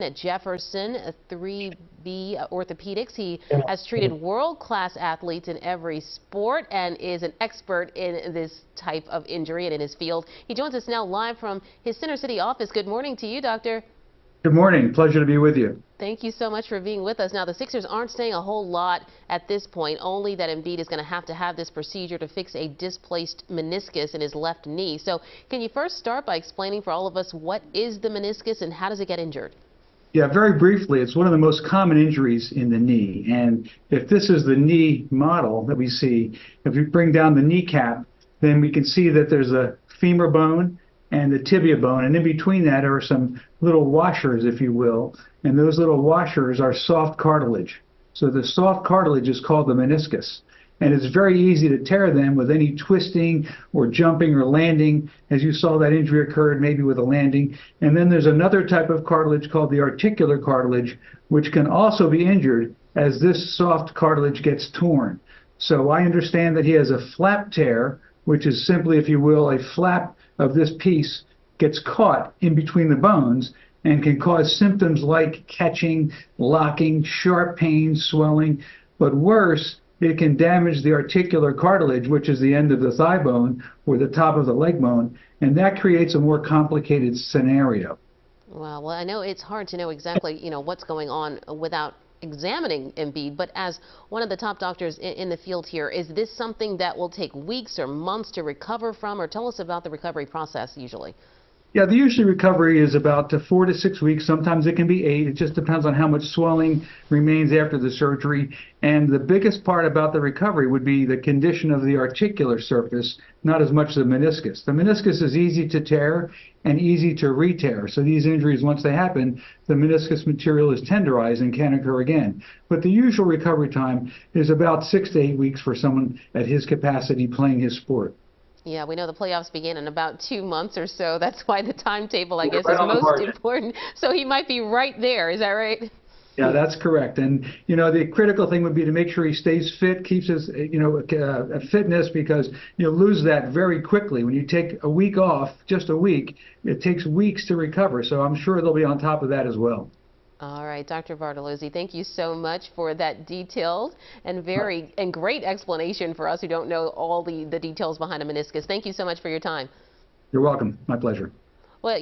At Jefferson 3B Orthopedics. He has treated world-class athletes in every sport and is an expert in this type of injury and in his field. He joins us now live from his Center City office. Good morning to you, Doctor. Good morning. Pleasure to be with you. Thank you so much for being with us. Now, the Sixers aren't saying a whole lot at this point, only that Embiid is going to have this procedure to fix a displaced meniscus in his left knee. So can you first start by explaining for all of us what is the meniscus and how does it get injured? Yeah, very briefly, it's one of the most common injuries in the knee. And if this is the knee model that we see, if we bring down the kneecap, then we can see that there's a femur bone and the tibia bone. And in between that are some little washers, if you will. And those little washers are soft cartilage. So the soft cartilage is called the meniscus. And it's very easy to tear them with any twisting or jumping or landing, as you saw that injury occurred maybe with a landing. And then there's another type of cartilage called the articular cartilage, which can also be injured as this soft cartilage gets torn. So I understand that he has a flap tear, which is simply, if you will, a flap of this piece gets caught in between the bones and can cause symptoms like catching, locking, sharp pain, swelling, but worse, it can damage the articular cartilage, which is the end of the thigh bone or the top of the leg bone, and that creates a more complicated scenario. Well, I know it's hard to know exactly, what's going on without examining Embiid, but as one of the top doctors in the field here, is this something that will take weeks or months to recover from, or tell us about the recovery process usually? Yeah, the usual recovery is about 4 to 6 weeks. Sometimes it can be 8. It just depends on how much swelling remains after the surgery. And the biggest part about the recovery would be the condition of the articular surface, not as much the meniscus. The meniscus is easy to tear and easy to re-tear. So these injuries, once they happen, the meniscus material is tenderized and can occur again. But the usual recovery time is about 6 to 8 weeks for someone at his capacity playing his sport. Yeah, we know the playoffs begin in about 2 months or so. That's why the timetable, I guess, is most important. So he might be right there. Is that right? Yeah, that's correct. And, the critical thing would be to make sure he stays fit, keeps his, fitness, because you'll lose that very quickly. When you take a week off, just a week, it takes weeks to recover. So I'm sure they'll be on top of that as well. All right, Dr. Bartolozzi, thank you so much for that detailed and great explanation for us who don't know all the details behind a meniscus. Thank you so much for your time. You're welcome. My pleasure. Well,